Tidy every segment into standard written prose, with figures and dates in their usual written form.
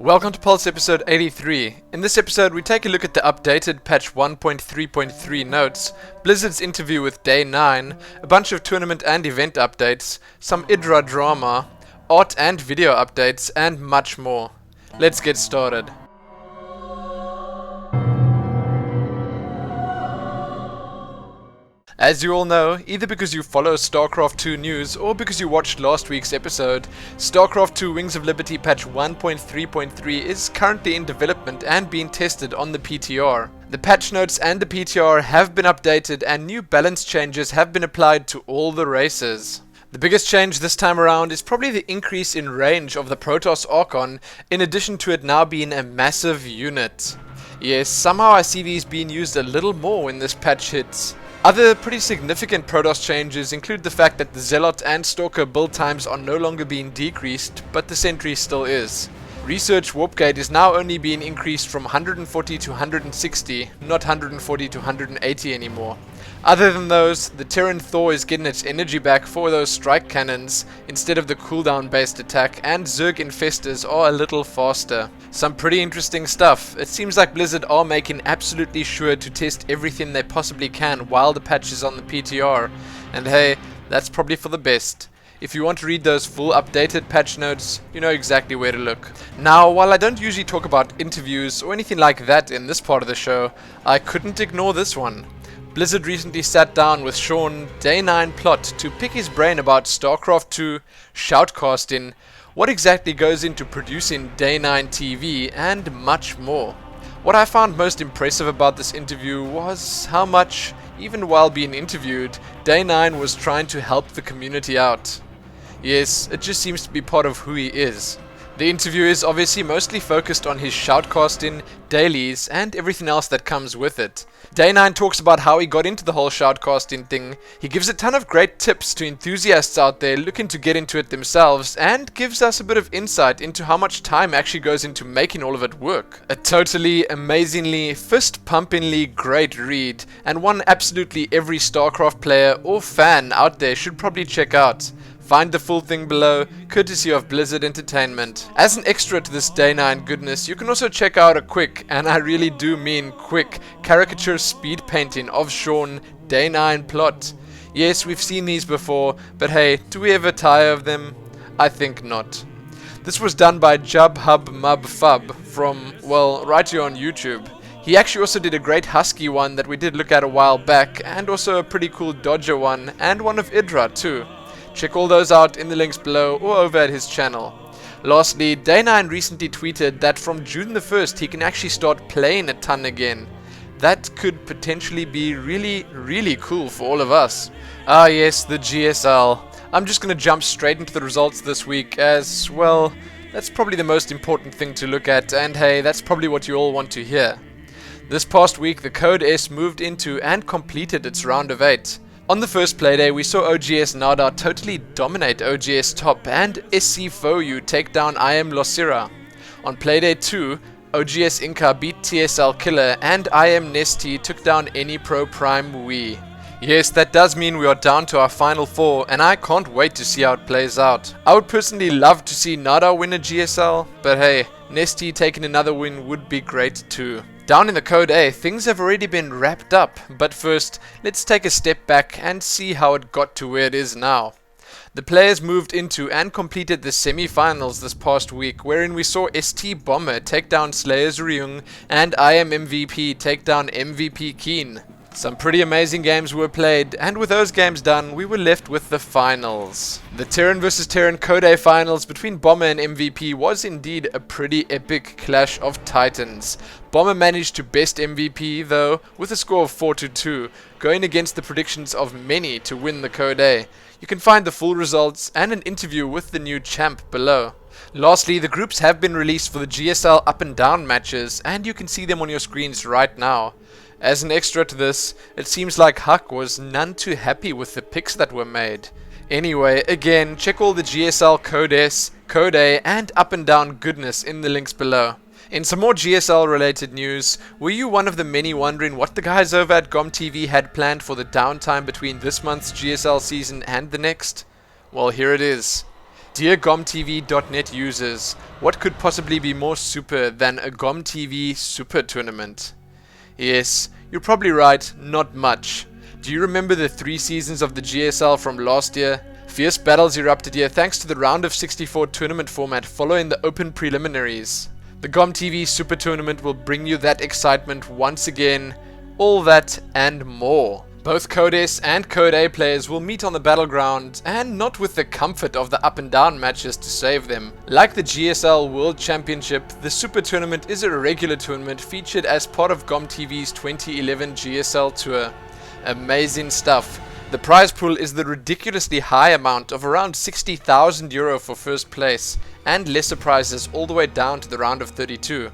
Welcome to Pulse episode 83. In this episode we take a look at the updated patch 1.3.3 notes, Blizzard's interview with Day 9, a bunch of tournament and event updates, some IdrA drama, art and video updates, and much more. Let's get started. As you all know, either because you follow StarCraft 2 news or because you watched last week's episode, StarCraft 2 Wings of Liberty patch 1.3.3 is currently in development and being tested on the PTR. The patch notes and the PTR have been updated and new balance changes have been applied to all the races. The biggest change this time around is probably the increase in range of the Protoss Archon, in addition to it now being a massive unit. Yes, somehow I see these being used a little more when this patch hits. Other pretty significant Protoss changes include the fact that the Zealot and Stalker build times are no longer being decreased, but the Sentry still is. Research warp gate is now only being increased from 140 to 160, not 140 to 180 anymore. Other than those, the Terran Thor is getting its energy back for those strike cannons instead of the cooldown based attack, and Zerg Infestors are a little faster. Some pretty interesting stuff. It seems like Blizzard are making absolutely sure to test everything they possibly can while the patch is on the PTR, and hey, that's probably for the best. If you want to read those full updated patch notes, you know exactly where to look. Now, while I don't usually talk about interviews or anything like that in this part of the show, I couldn't ignore this one. Blizzard recently sat down with Sean, Day 9 Plot, to pick his brain about StarCraft 2, shoutcasting, what exactly goes into producing Day 9 TV, and much more. What I found most impressive about this interview was how much, even while being interviewed, Day 9 was trying to help the community out. Yes, it just seems to be part of who he is. The interview is obviously mostly focused on his shoutcasting, dailies, and everything else that comes with it. Day 9 talks about how he got into the whole shoutcasting thing. He gives a ton of great tips to enthusiasts out there looking to get into it themselves, and gives us a bit of insight into how much time actually goes into making all of it work. A totally, amazingly, fist-pumpingly great read, and one absolutely every StarCraft player or fan out there should probably check out. Find the full thing below, courtesy of Blizzard Entertainment. As an extra to this Day 9 goodness, you can also check out a quick, and I really do mean quick, caricature speed painting of Sean, Day 9 Plot. Yes, we've seen these before, but hey, do we ever tire of them? I think not. This was done by JubHubMubFub from, well, right here on YouTube. He actually also did a great Husky one that we did look at a while back, and also a pretty cool Dodger one, and one of IdrA too. Check all those out in the links below or over at his channel. Lastly, Day 9 recently tweeted that from June the 1st he can actually start playing a ton again. That could potentially be really cool for all of us. Ah yes, the GSL. I'm just gonna jump straight into the results this week as, well, that's probably the most important thing to look at, and hey, that's probably what you all want to hear. This past week the Code S moved into and completed its round of 8. On the first playday, we saw OGS Nada totally dominate OGS Top and SC Foyu take down IM Losira. On playday 2, OGS Inca beat TSL Killer and IM Nesty took down any Pro Prime Wii. Yes, that does mean we are down to our final 4, and I can't wait to see how it plays out. I would personally love to see Nada win a GSL, but hey, Nesty taking another win would be great too. Down in the Code A, things have already been wrapped up, but first, let's take a step back and see how it got to where it is now. The players moved into and completed the semi-finals this past week, wherein we saw ST Bomber take down Slayers Ryung and IM MVP take down MVP Keen. Some pretty amazing games were played, and with those games done, we were left with the finals. The Terran vs Terran Code A finals between Bomber and MVP was indeed a pretty epic clash of titans. Bomber managed to best MVP though, with a score of 4-2, going against the predictions of many to win the Code A. You can find the full results and an interview with the new champ below. Lastly, the groups have been released for the GSL up and down matches, and you can see them on your screens right now. As an extra to this, it seems like Huck was none too happy with the picks that were made. Anyway, again, check all the GSL Code S, Code A, and up and down goodness in the links below. In some more GSL related news, were you one of the many wondering what the guys over at GomTV had planned for the downtime between this month's GSL season and the next? Well, here it is. Dear GomTV.net users, what could possibly be more super than a GomTV Super Tournament? Yes, you're probably right, not much. Do you remember the 3 seasons of the GSL from last year? Fierce battles erupted here thanks to the round of 64 tournament format following the open preliminaries. The GomTV Super Tournament will bring you that excitement once again, all that and more. Both Code S and Code A players will meet on the battleground, and not with the comfort of the up and down matches to save them. Like the GSL World Championship, the Super Tournament is a regular tournament featured as part of GomTV's 2011 GSL Tour. Amazing stuff. The prize pool is the ridiculously high amount of around €60,000 for first place, and lesser prizes all the way down to the round of 32.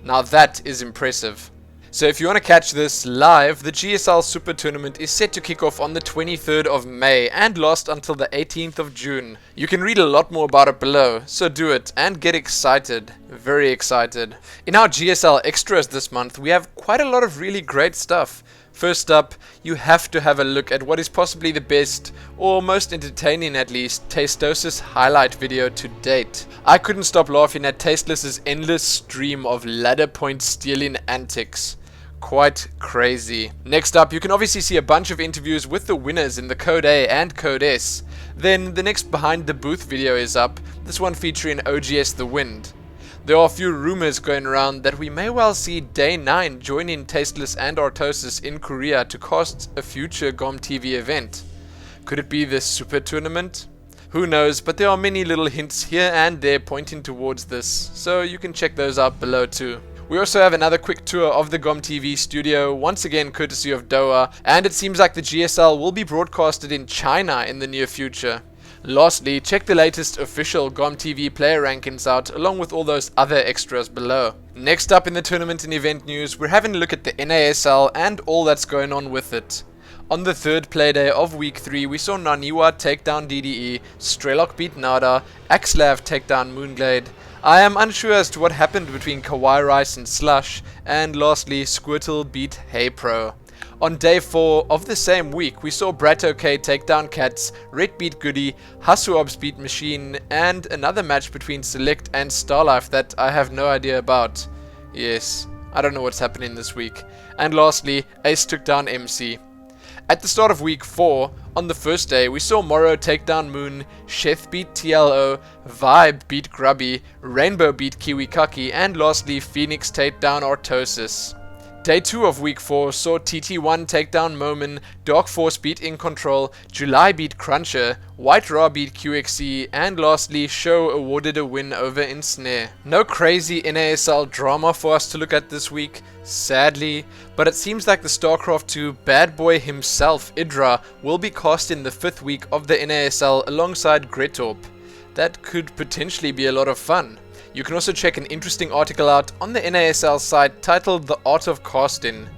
Now that is impressive. So if you want to catch this live, the GSL Super Tournament is set to kick off on the 23rd of May and last until the 18th of June. You can read a lot more about it below, so do it and get excited. Very excited. In our GSL extras this month, we have quite a lot of really great stuff. First up, you have to have a look at what is possibly the best, or most entertaining at least, Tastosis highlight video to date. I couldn't stop laughing at Tasteless's endless stream of ladder point stealing antics. Quite crazy. Next up, you can obviously see a bunch of interviews with the winners in the Code A and Code S. Then the next behind the booth video is up, this one featuring OGS The Wind. There are a few rumors going around that we may well see Day 9 joining Tasteless and Artosis in Korea to cast a future GomTV event. Could it be the Super Tournament? Who knows, but there are many little hints here and there pointing towards this, so you can check those out below too. We also have another quick tour of the GomTV studio, once again courtesy of Doha, and it seems like the GSL will be broadcasted in China in the near future. Lastly, check the latest official GomTV player rankings out along with all those other extras below. Next up in the tournament and event news, we're having a look at the NASL and all that's going on with it. On the third playday of week 3, we saw Naniwa take down DDE, Strelok beat Nada, Axlav take down Moonglade. I am unsure as to what happened between Kawaii Rice and Slush, and lastly, Squirtle beat HeyPro. On day 4 of the same week, we saw Brat-OK take down Cats, Red beat Goody, Hasuobs beat Machine, and another match between SeleCT and Starlife that I have no idea about. Yes, I don't know what's happening this week. And lastly, Ace took down MC. At the start of week 4, on the first day, we saw Morrow take down Moon, Sheth beat TLO, Vibe beat Grubby, Rainbow beat Kiwikaki, and lastly, Phoenix take down Artosis. Day 2 of week 4 saw TT1 take down Momin, Dark Force beat In Control, July beat Cruncher, White Raw beat QXC, and lastly, Show awarded a win over Ensnare. No crazy NASL drama for us to look at this week, sadly, but it seems like the StarCraft 2 bad boy himself, IdrA, will be cast in the 5th week of the NASL alongside Gretorp. That could potentially be a lot of fun. You can also check an interesting article out on the NASL site titled The Art of Casting.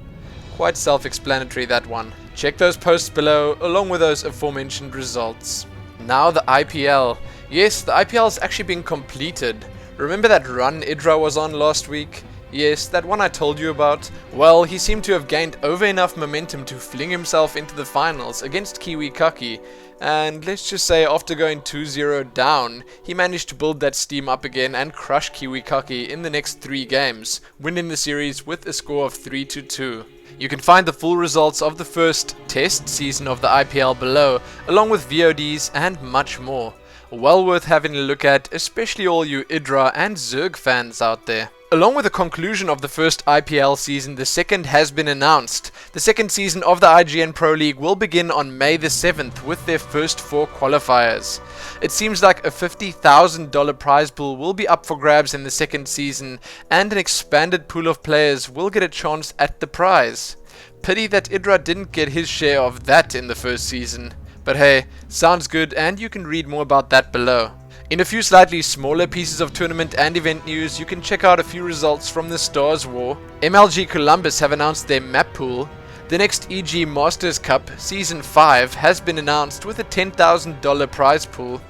Quite self-explanatory, that one. Check those posts below along with those aforementioned results. Now the IPL. Yes, the IPL has actually been completed. Remember that run IdrA was on last week? Yes, that one I told you about. Well, he seemed to have gained over enough momentum to fling himself into the finals against Kiwikaki, and let's just say after going 2-0 down, he managed to build that steam up again and crush Kiwikaki in the next 3 games, winning the series with a score of 3-2. You can find the full results of the first test season of the IPL below, along with VODs and much more. Well worth having a look at, especially all you IdrA and Zerg fans out there. Along with the conclusion of the first IPL season, the second has been announced. The second season of the IGN Pro League will begin on May the 7th with their first 4 qualifiers. It seems like a $50,000 prize pool will be up for grabs in the second season, and an expanded pool of players will get a chance at the prize. Pity that IdrA didn't get his share of that in the first season. But hey, sounds good, and you can read more about that below. In a few slightly smaller pieces of tournament and event news, you can check out a few results from the Stars War. MLG Columbus have announced their map pool. The next EG Masters Cup Season 5 has been announced with a $10,000 prize pool.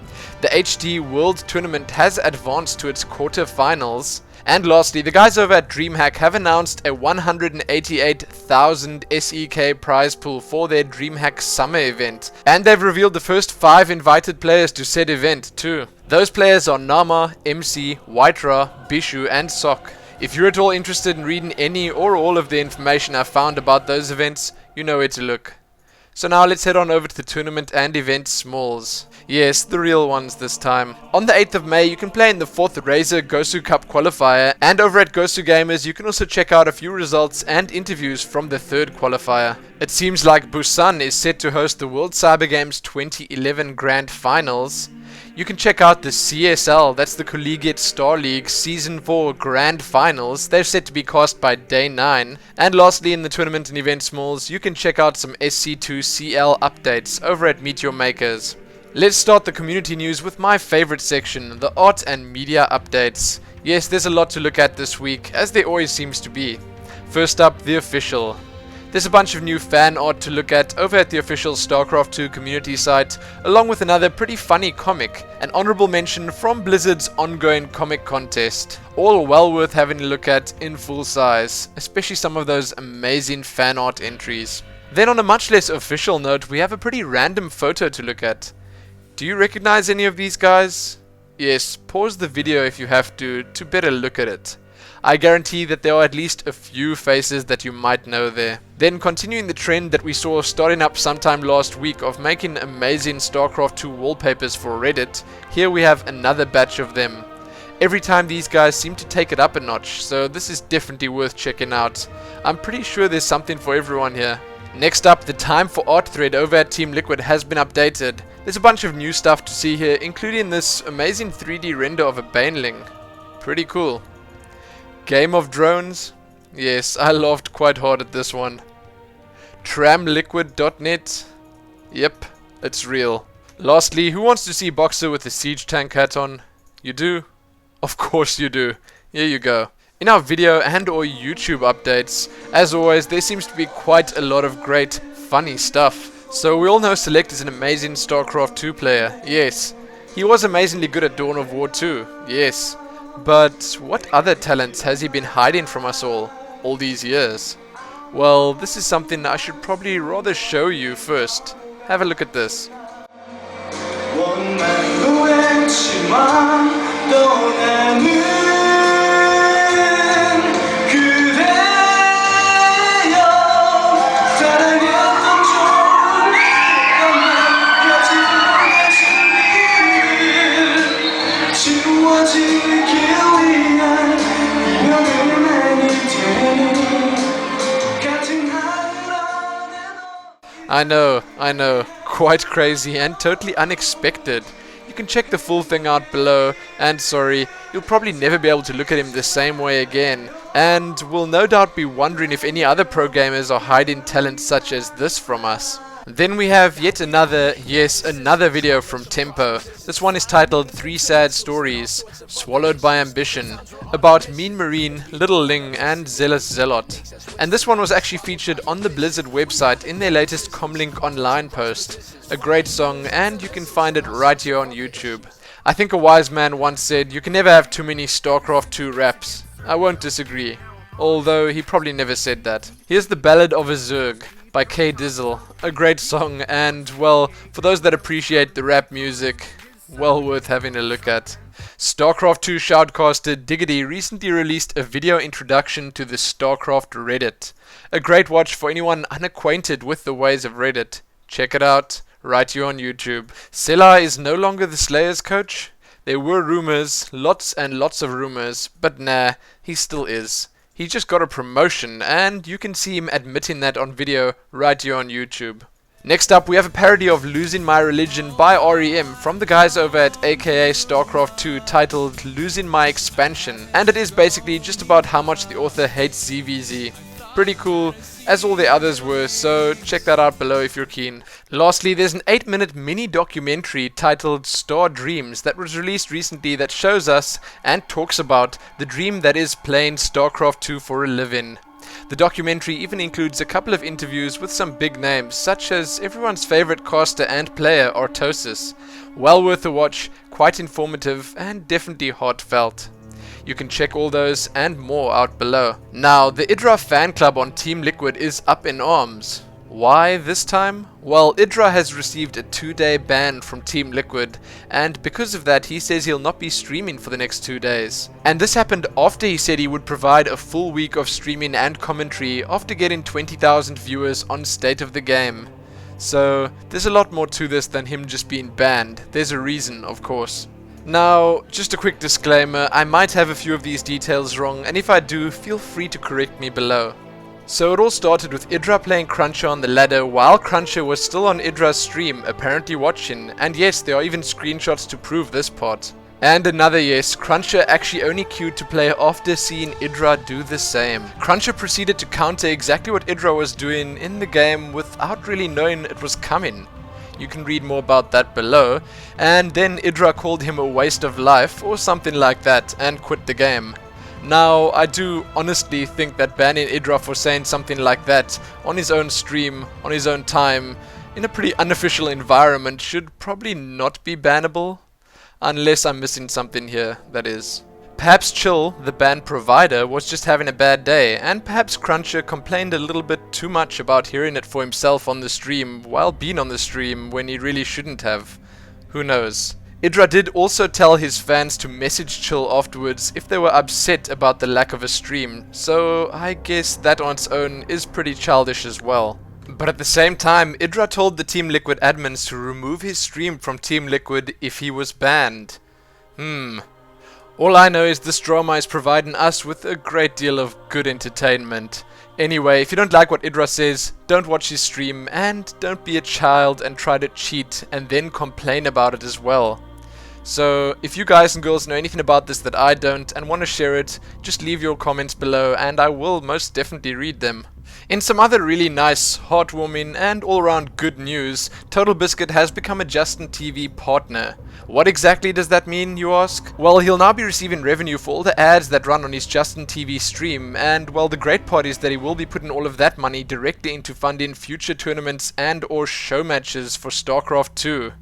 The HD World Tournament has advanced to its quarter-finals. And lastly, the guys over at DreamHack have announced a 188,000 SEK prize pool for their DreamHack summer event. And they've revealed the first 5 invited players to said event too. Those players are Nama, MC, IdrA, Bishu and Sok. If you're at all interested in reading any or all of the information I've found about those events, you know where to look. So now let's head on over to the tournament and event smalls. Yes, the real ones this time. On the 8th of May, you can play in the 4th Razer Gosu Cup qualifier, and over at Gosu Gamers, you can also check out a few results and interviews from the 3rd qualifier. It seems like Busan is set to host the World Cyber Games 2011 Grand Finals. You can check out the CSL, that's the Collegiate Star League Season 4 Grand Finals. They're set to be cast by day 9. And lastly, in the tournament and event smalls, you can check out some SC2 CL updates over at Meet Your Makers. Let's start the community news with my favorite section, the art and media updates. Yes, there's a lot to look at this week, as there always seems to be. First up, the official. There's a bunch of new fan art to look at over at the official StarCraft 2 community site, along with another pretty funny comic, an honorable mention from Blizzard's ongoing comic contest. All well worth having a look at in full size, especially some of those amazing fan art entries. Then on a much less official note, we have a pretty random photo to look at. Do you recognize any of these guys? Yes, pause the video if you have to better look at it. I guarantee that there are at least a few faces that you might know there. Then continuing the trend that we saw starting up sometime last week of making amazing StarCraft 2 wallpapers for Reddit, here we have another batch of them. Every time these guys seem to take it up a notch, so this is definitely worth checking out. I'm pretty sure there's something for everyone here. Next up, the time for art thread over at Team Liquid has been updated. There's a bunch of new stuff to see here, including this amazing 3D render of a Baneling. Pretty cool. Game of Drones? Yes, I laughed quite hard at this one. Tramliquid.net? Yep, it's real. Lastly, who wants to see Boxer with a siege tank hat on? You do? Of course you do. Here you go. In our video and or YouTube updates, as always, there seems to be quite a lot of great, funny stuff. So we all know SeleCT is an amazing StarCraft 2 player, yes. He was amazingly good at Dawn of War 2, yes. But what other talents has he been hiding from us all these years? Well, this is something I should probably rather show you first. Have a look at this. I know, quite crazy and totally unexpected. You can check the full thing out below, and sorry, you'll probably never be able to look at him the same way again, and will no doubt be wondering if any other pro gamers are hiding talents such as this from us. Then we have yet another, yes, another video from Tempo. This one is titled 3 Sad Stories, Swallowed by Ambition, about Mean Marine, Little Ling and Zealous Zealot. And this one was actually featured on the Blizzard website in their latest Comlink Online post. A great song, and you can find it right here on YouTube. I think a wise man once said, you can never have too many StarCraft 2 raps. I won't disagree, although he probably never said that. Here's the Ballad of a Zerg by K Dizzle, a great song, and well, for those that appreciate the rap music, well worth having a look at. StarCraft 2 shoutcaster Diggity recently released a video introduction to the StarCraft Reddit. A great watch for anyone unacquainted with the ways of Reddit. Check it out, right here on YouTube. Sela is no longer the Slayers coach. There were rumors, lots and lots of rumors, but nah, he still is. He just got a promotion, and you can see him admitting that on video right here on YouTube. Next up, we have a parody of Losing My Religion by REM from the guys over at aka StarCraft 2 titled Losing My Expansion, and it is basically just about how much the author hates ZVZ. Pretty cool, as all the others were, so check that out below if you're keen. Lastly, there's an 8-minute mini documentary titled Star Dreams that was released recently that shows us and talks about the dream that is playing StarCraft 2 for a living. The documentary even includes a couple of interviews with some big names, such as everyone's favorite caster and player, Artosis. Well worth a watch, quite informative, and definitely heartfelt. You can check all those and more out below. Now, the IdrA fan club on Team Liquid is up in arms. Why this time? Well, IdrA has received a 2-day ban from Team Liquid, and because of that he says he'll not be streaming for the next 2 days. And this happened after he said he would provide a full week of streaming and commentary after getting 20,000 viewers on State of the Game. So, there's a lot more to this than him just being banned. There's a reason, of course. Now, just a quick disclaimer, I might have a few of these details wrong, and if I do, feel free to correct me below. So it all started with IdrA playing Cruncher on the ladder while Cruncher was still on IdrA's stream, apparently watching, and yes, there are even screenshots to prove this part. And another yes, Cruncher actually only queued to play after seeing IdrA do the same. Cruncher proceeded to counter exactly what IdrA was doing in the game without really knowing it was coming. You can read more about that below, and then IdrA called him a waste of life or something like that and quit the game. Now, I do honestly think that banning IdrA for saying something like that on his own stream, on his own time, in a pretty unofficial environment should probably not be bannable. Unless I'm missing something here, that is. Perhaps Chill, the ban provider, was just having a bad day, and perhaps Cruncher complained a little bit too much about hearing it for himself on the stream while being on the stream when he really shouldn't have. Who knows? IdrA did also tell his fans to message Chill afterwards if they were upset about the lack of a stream, so I guess that on its own is pretty childish as well. But at the same time, IdrA told the Team Liquid admins to remove his stream from Team Liquid if he was banned. All I know is this drama is providing us with a great deal of good entertainment. Anyway, if you don't like what IdrA says, don't watch his stream, and don't be a child and try to cheat and then complain about it as well. So, if you guys and girls know anything about this that I don't and want to share it, just leave your comments below and I will most definitely read them. In some other really nice, heartwarming and all-around good news, Total Biscuit has become a Justin TV partner. What exactly does that mean, you ask? Well, he'll now be receiving revenue for all the ads that run on his Justin TV stream, and well, the great part is that he will be putting all of that money directly into funding future tournaments and or show matches for StarCraft 2.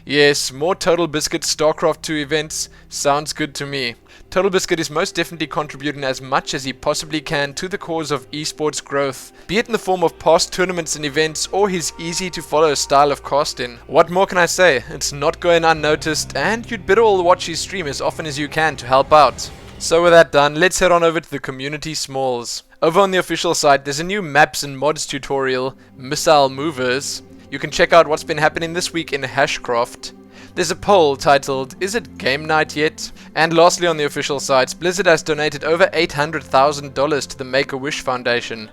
Yes, more Total Biscuit StarCraft 2 events sounds good to me. Total Biscuit is most definitely contributing as much as he possibly can to the cause of esports growth, be it in the form of past tournaments and events or his easy to follow style of casting. What more can I say? It's not going unnoticed, and you'd better all watch his stream as often as you can to help out. So with that done, let's head on over to the community smalls. Over on the official site, there's a new maps and mods tutorial, Missile Movers. You can check out what's been happening this week in Hashcraft. There's a poll titled, "Is it game night yet?" And lastly on the official sites, Blizzard has donated over $800,000 to the Make-A-Wish Foundation.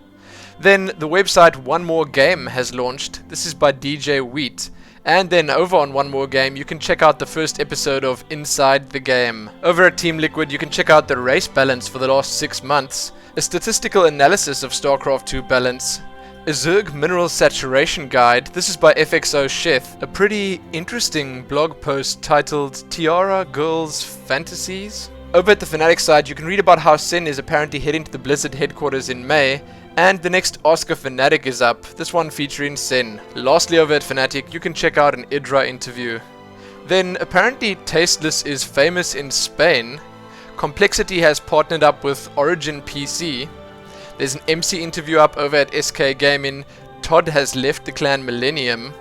Then the website One More Game has launched. This is by DJ Wheat. And then over on One More Game, you can check out the first episode of Inside the Game. Over at Team Liquid, you can check out the race balance for the last 6 months, a statistical analysis of StarCraft 2 balance, a Zerg mineral saturation guide. This is by FXO Sheth, a pretty interesting blog post titled Tiara Girls Fantasies. Over at the Fnatic side, you can read about how Sen is apparently heading to the Blizzard headquarters in May, and the next Ask a Fnatic is up, this one featuring Sen. Lastly over at Fnatic, you can check out an IdrA interview. Then apparently Tasteless is famous in Spain, Complexity has partnered up with Origin PC, there's an MC interview up over at SK Gaming, Todd has left the clan Millennium,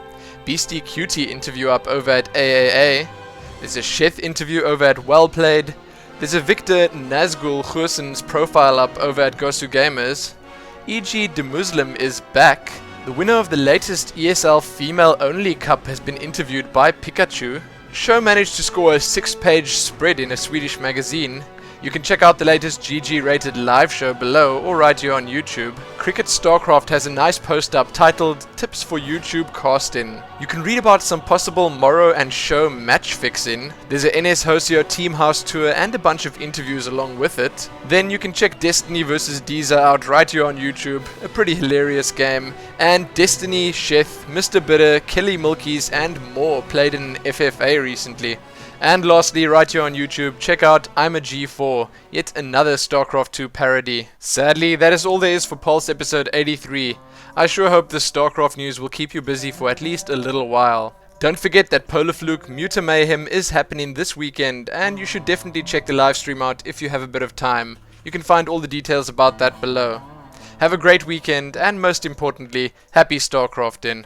Beastie Cutie interview up over at AAA, there's a Sheth interview over at Wellplayed, there's a Victor Nazgul Goosen's profile up over at Gosu Gamers, E.G. De Muslim is back, the winner of the latest ESL Female Only Cup has been interviewed by Pikachu, Show managed to score a 6-page spread in a Swedish magazine. You can check out the latest GG rated live show below or right here on YouTube. Cricket StarCraft has a nice post up titled Tips for YouTube Casting. You can read about some possible Morrow and show match fixing. There's a NS Hosio Team House tour and a bunch of interviews along with it. Then you can check Destiny vs Deezer out right here on YouTube, a pretty hilarious game. And Destiny, Sheth, Mr. Bitter, Kelly Milkies and more played in FFA recently. And lastly, right here on YouTube, check out I'm a G4, yet another StarCraft 2 parody. Sadly, that is all there is for Pulse episode 83. I sure hope this StarCraft news will keep you busy for at least a little while. Don't forget that Polar Fluke Muta Mayhem is happening this weekend, and you should definitely check the live stream out if you have a bit of time. You can find all the details about that below. Have a great weekend, and most importantly, happy StarCrafting.